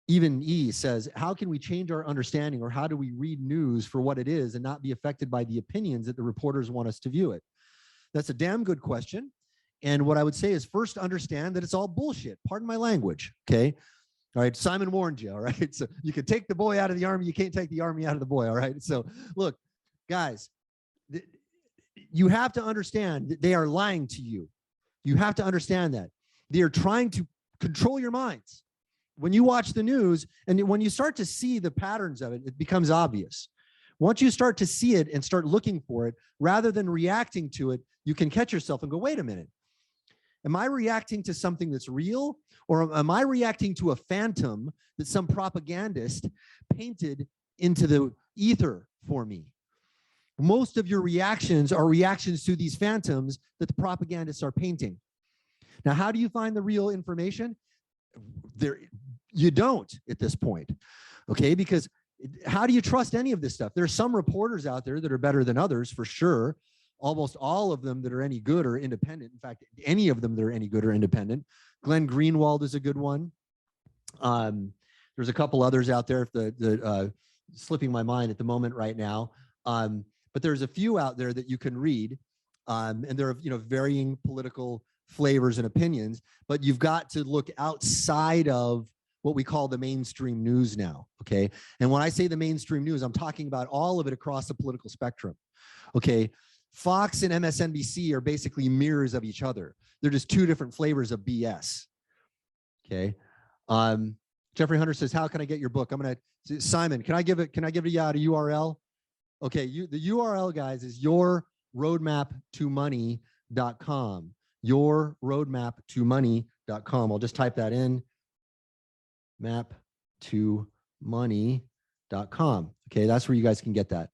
Even E says, how can we change our understanding, or how do we read news for what it is and not be affected by the opinions that the reporters want us to view it? That's a damn good question. And what I would say is, first, understand that it's all bullshit. Pardon my language, okay? All right, Simon warned you, all right? So you can take the boy out of the army, you can't take the army out of the boy, all right? So look, guys, you have to understand that they are lying to you. You have to understand that. They are trying to control your minds. When you watch the news and when you start to see the patterns of it, it becomes obvious. Once you start to see it and start looking for it, rather than reacting to it, you can catch yourself and go, wait a minute. Am I reacting to something that's real, or am I reacting to a phantom that some propagandist painted into the ether for me? Most of your reactions are reactions to these phantoms that the propagandists are painting. Now, how do you find the real information? You don't at this point, okay? Because how do you trust any of this stuff? There's some reporters out there that are better than others, for sure. Almost all of them that are any good are independent. In fact, any of them that are any good are independent. Glenn Greenwald is a good one. There's a couple others out there, slipping my mind at the moment right now. But there's a few out there that you can read, and there are varying political flavors and opinions, but you've got to look outside of what we call the mainstream news now, okay? And when I say the mainstream news, I'm talking about all of it across the political spectrum, okay? Fox and MSNBC are basically mirrors of each other. They're just two different flavors of BS, okay? Jeffrey Hunter says, how can I get your book? Simon, can I give you a URL? Okay, the URL, guys, is yourroadmaptomoney.com. Yourroadmaptomoney.com. I'll just type that in. Maptomoney.com. Okay, that's where you guys can get that.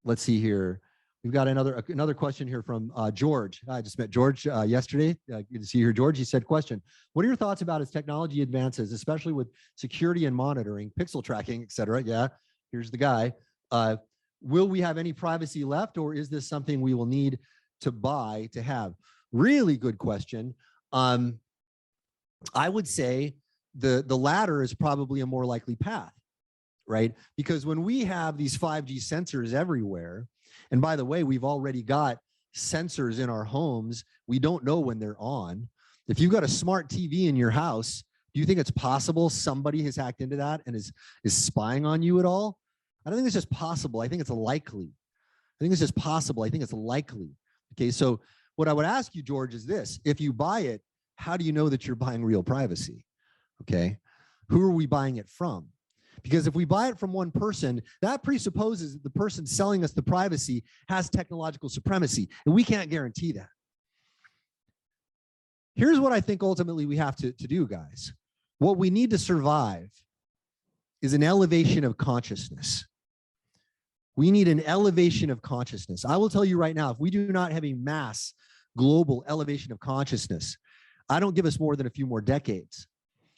Let's see here. We've got another question here from George. I just met George yesterday. Good to see you here, George. He said, question, what are your thoughts about as technology advances, especially with security and monitoring, pixel tracking, et cetera? Yeah, here's the guy. Will we have any privacy left, or is this something we will need to buy to have? Really good question. I would say the latter is probably a more likely path, right? Because when we have these 5G sensors everywhere, and by the way, we've already got sensors in our homes, we don't know when they're on. If you've got a smart TV in your house, do you think it's possible somebody has hacked into that and is spying on you at all? I don't think it's just possible. I think it's likely. I think it's just possible. I think it's likely. Okay, so what I would ask you, George, is this. If you buy it, how do you know that you're buying real privacy? Okay, who are we buying it from? Because if we buy it from one person, that presupposes that the person selling us the privacy has technological supremacy, and we can't guarantee that. Here's what I think ultimately we have to do, guys. What we need to survive is an elevation of consciousness. We need an elevation of consciousness. I will tell you right now, if we do not have a mass global elevation of consciousness, I don't give us more than a few more decades.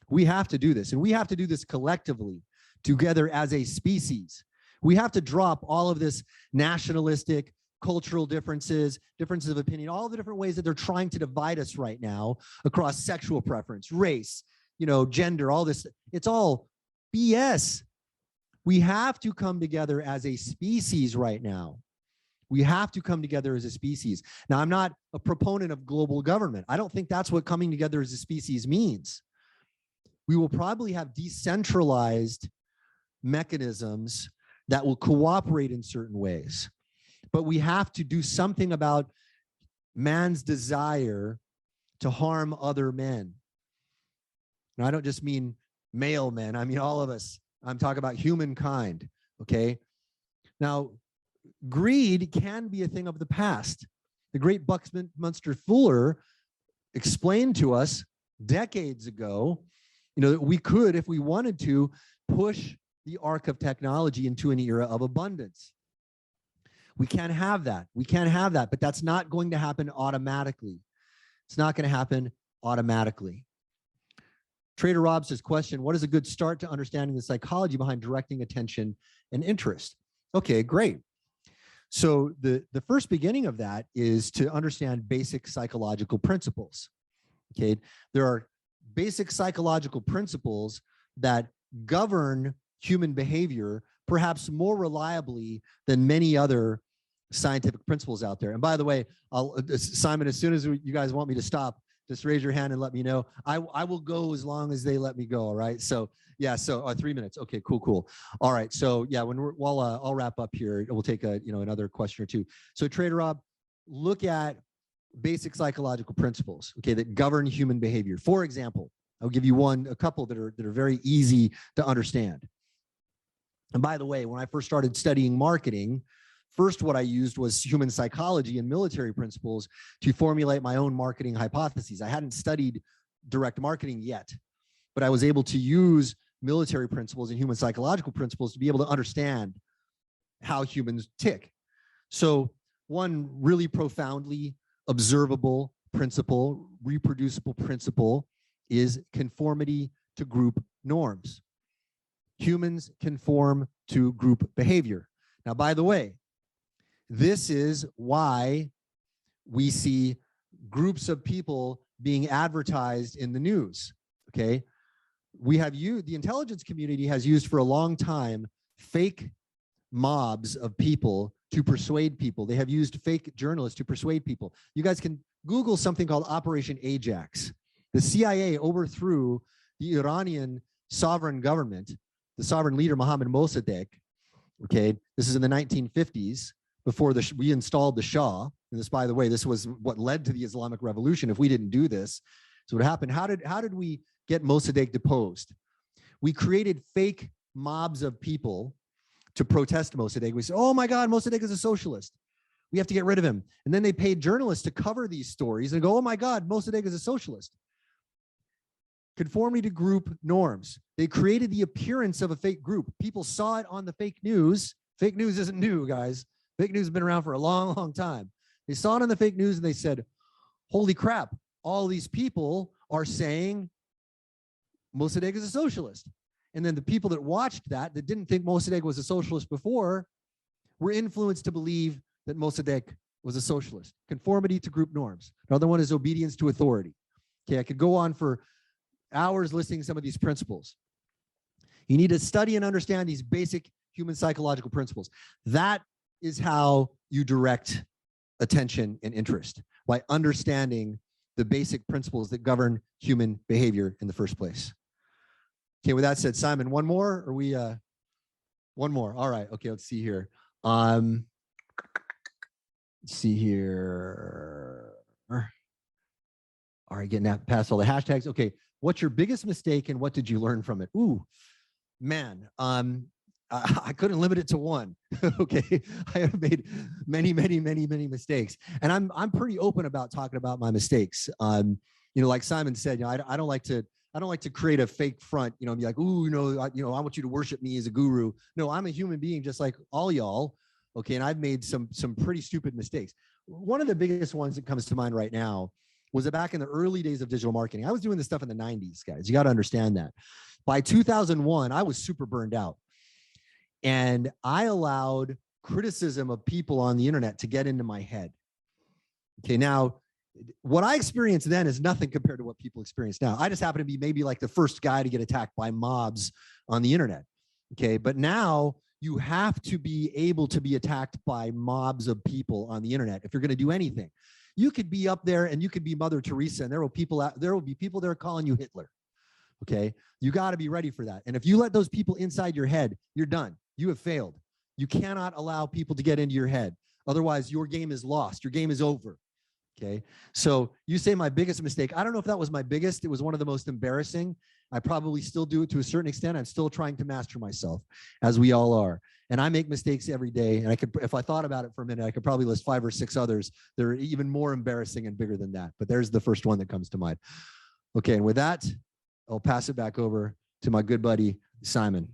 We have to do this, and we have to do this collectively, together as a species. We have to drop all of this nationalistic, cultural differences of opinion, all the different ways that they're trying to divide us right now across sexual preference, race, gender, all this. It's all BS. We have to come together as a species right now. We have to come together as a species. Now, I'm not a proponent of global government. I don't think that's what coming together as a species means. We will probably have decentralized mechanisms that will cooperate in certain ways. But we have to do something about man's desire to harm other men. Now, I don't just mean male men. I mean all of us. I'm talking about humankind, okay? Now, greed can be a thing of the past. The great Buckminster Fuller explained to us decades ago, that we could, if we wanted to, push the arc of technology into an era of abundance. We can't have that. We can't have that, but that's not going to happen automatically. It's not going to happen automatically. Trader Rob says, question, what is a good start to understanding the psychology behind directing attention and interest? Okay, great. So the first beginning of that is to understand basic psychological principles. Okay, there are basic psychological principles that govern human behavior perhaps more reliably than many other scientific principles out there. And by the way, Simon, as soon as you guys want me to stop, just raise your hand and let me know. I will go as long as they let me go. All right. So yeah. So 3 minutes. Okay. Cool. All right. So yeah. I'll wrap up here. We'll take another question or two. So Trader Rob, look at basic psychological principles, okay, that govern human behavior. For example, I'll give you a couple that are very easy to understand. And by the way, when I first started studying marketing, first what I used was human psychology and military principles to formulate my own marketing hypotheses. I hadn't studied direct marketing yet, but I was able to use military principles and human psychological principles to be able to understand how humans tick. So one really profoundly observable principle, reproducible principle, is conformity to group norms. Humans conform to group behavior. Now, by the way, this is why we see groups of people being advertised in the news, okay? The intelligence community has used for a long time fake mobs of people to persuade people. They have used fake journalists to persuade people. You guys can Google something called Operation Ajax. The CIA overthrew the Iranian sovereign government, the sovereign leader Mohammad Mossadegh. Okay, this is in the 1950s, before we installed the Shah. And this, by the way, this was what led to the Islamic Revolution. If we didn't do this, so what happened? How did we get Mossadegh deposed? We created fake mobs of people to protest Mossadegh. We said, oh my God, Mossadegh is a socialist. We have to get rid of him. And then they paid journalists to cover these stories and go, oh my God, Mossadegh is a socialist. Conformity to group norms. They created the appearance of a fake group. People saw it on the fake news. Fake news isn't new, guys. Fake news has been around for a long, long time. They saw it on the fake news and they said, holy crap, all these people are saying Mossadegh is a socialist. And then the people that watched that didn't think Mossadegh was a socialist before, were influenced to believe that Mossadegh was a socialist. Conformity to group norms. Another one is obedience to authority. Okay, I could go on for hours listing some of these principles. You need to study and understand these basic human psychological principles. That is how you direct attention and interest, by understanding the basic principles that govern human behavior in the first place. Okay, with that said, Simon, one more, or one more. All right, okay, let's see here. Let's see here. All right, getting past all the hashtags. Okay, what's your biggest mistake and what did you learn from it? Ooh, man, I couldn't limit it to one. Okay, I have made many mistakes, and I'm pretty open about talking about my mistakes. Like Simon said, I don't like to create a fake front, and be like, ooh, I want you to worship me as a guru. No, I'm a human being just like all y'all. Okay, and I've made some pretty stupid mistakes. One of the biggest ones that comes to mind right now was back in the early days of digital marketing. I was doing this stuff in the 90s, guys. You got to understand that. By 2001, I was super burned out. And I allowed criticism of people on the internet to get into my head. Okay, now, what I experienced then is nothing compared to what people experience now. I just happen to be maybe like the first guy to get attacked by mobs on the internet. Okay, but now you have to be able to be attacked by mobs of people on the internet if you're going to do anything. You could be up there and you could be Mother Teresa, and there will be people there calling you Hitler. Okay, you got to be ready for that. And if you let those people inside your head, you're done. You have failed. You cannot allow people to get into your head. Otherwise, your game is lost. Your game is over. Okay, so you say my biggest mistake. I don't know if that was my biggest. It was one of the most embarrassing. I probably still do it to a certain extent. I'm still trying to master myself, as we all are. And I make mistakes every day. And if I thought about it for a minute, I could probably list 5 or 6 others that are even more embarrassing and bigger than that. But there's the first one that comes to mind. Okay, and with that, I'll pass it back over to my good buddy, Simon.